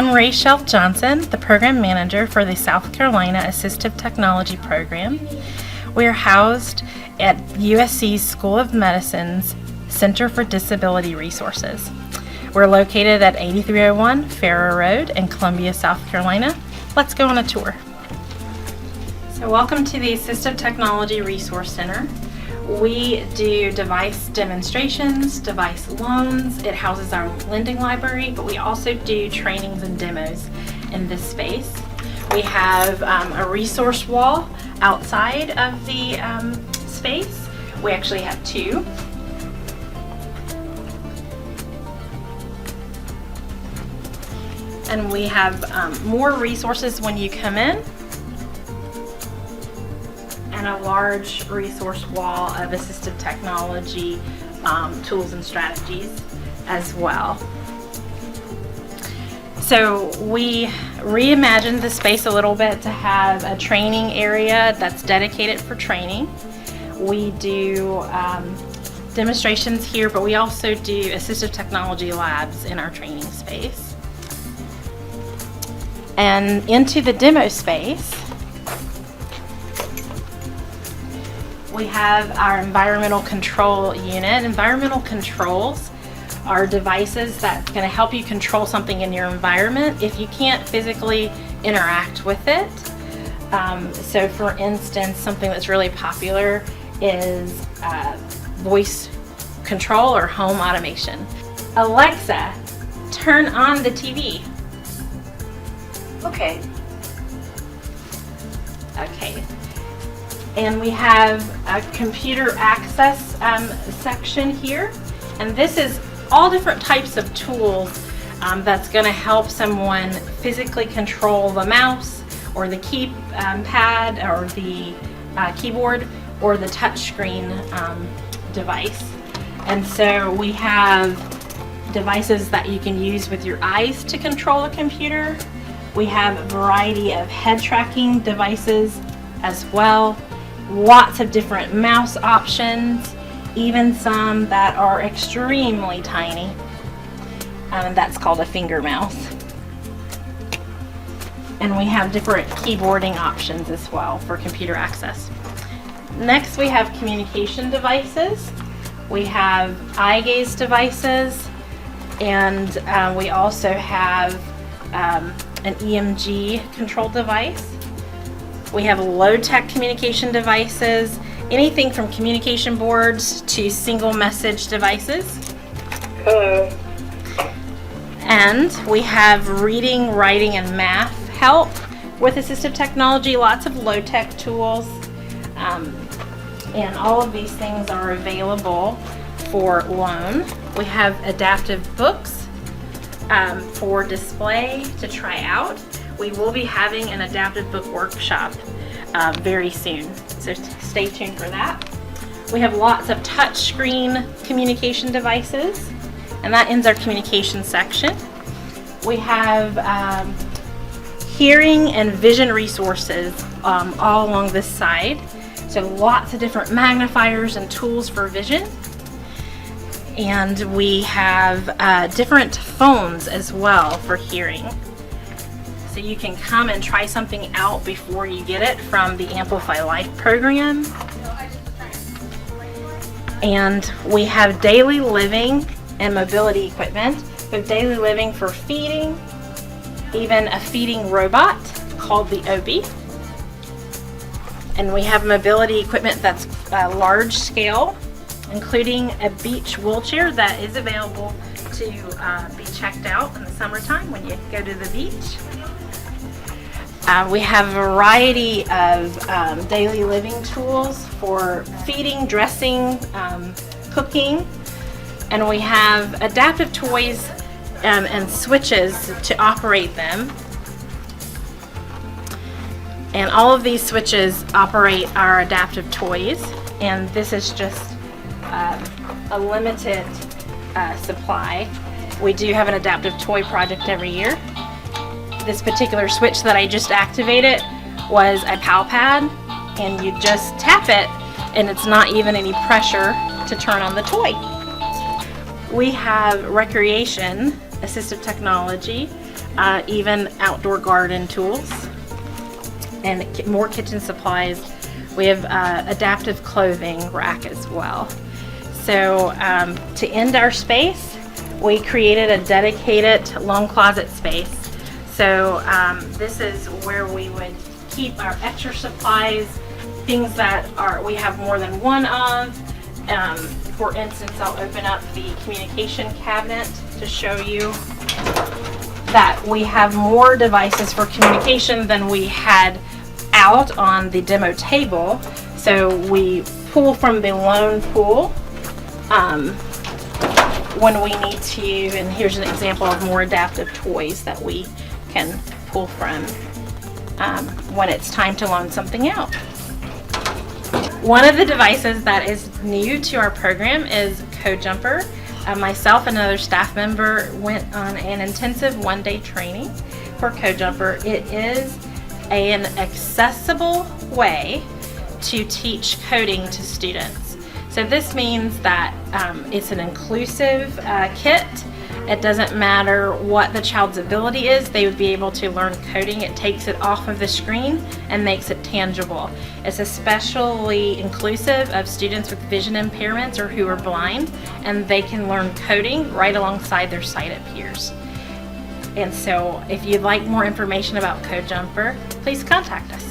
I'm Rachell Johnson, the Program Manager for the South Carolina Assistive Technology Program. We are housed at USC's School of Medicine's Center for Disability Resources. We're located at 8301 Farrer Road in Columbia, South Carolina. Let's go on a tour. So welcome to the Assistive Technology Resource Center. We do device demonstrations, device loans. It houses our lending library, but we also do trainings and demos in this space. We have a resource wall outside of the space. We actually have two. And we have more resources when you come in, and a large resource wall of assistive technology tools and strategies as well. So we reimagined the space a little bit to have a training area that's dedicated for training. We do demonstrations here, but we also do assistive technology labs in our training space. And into the demo space, we have our environmental control unit. Environmental controls are devices that's going to help you control something in your environment if you can't physically interact with it. So for instance, something that's really popular is voice control or home automation. Alexa, turn on the TV. Okay. Okay. And we have a computer access section here, and this is all different types of tools that's going to help someone physically control the mouse or the keypad or the keyboard or the touchscreen device. And so we have devices that you can use with your eyes to control a computer. We have a variety of head tracking devices as well. Lots of different mouse options, even some that are extremely tiny. That's called a finger mouse. And we have different keyboarding options as well for computer access. Next, we have communication devices. We have eye gaze devices, and we also have an EMG control device. We have low-tech communication devices, anything from communication boards to single message devices. Hello. And we have reading, writing, and math help with assistive technology, lots of low-tech tools. And all of these things are available for loan. We have adaptive books for display to try out. We will be having an adaptive book workshop very soon, so stay tuned for that. We have lots of touchscreen communication devices, and that ends our communication section. We have hearing and vision resources all along this side, so lots of different magnifiers and tools for vision. And we have different phones as well for hearing. So you can come and try something out before you get it from the Amplify Life program. And we have daily living and mobility equipment. We have daily living for feeding, even a feeding robot called the Obi. And we have mobility equipment that's large scale, including a beach wheelchair that is available to be checked out in the summertime when you go to the beach. We have a variety of daily living tools for feeding, dressing, cooking, and we have adaptive toys and switches to operate them. And all of these switches operate our adaptive toys, and this is just a limited supply. We do have an adaptive toy project every year. This particular switch that I just activated was a PAL pad, and you just tap it and it's not even any pressure to turn on the toy. We have recreation assistive technology even outdoor garden tools, and more kitchen supplies. We have adaptive clothing rack as well. So to end our space, we created a dedicated long closet space. So this is where we would keep our extra supplies, things that we have more than one of. For instance, I'll open up the communication cabinet to show you that we have more devices for communication than we had out on the demo table. So we pull from the lone pool when we need to, and here's an example of more adaptive toys that we can pull from when it's time to loan something out. One of the devices that is new to our program is Code Jumper. Myself and another staff member went on an intensive one-day training for Code Jumper. It is an accessible way to teach coding to students. So this means that it's an inclusive kit. It doesn't matter what the child's ability is, they would be able to learn coding. It takes it off of the screen and makes it tangible. It's especially inclusive of students with vision impairments or who are blind, and they can learn coding right alongside their sighted peers. And so if you'd like more information about Code Jumper, please contact us.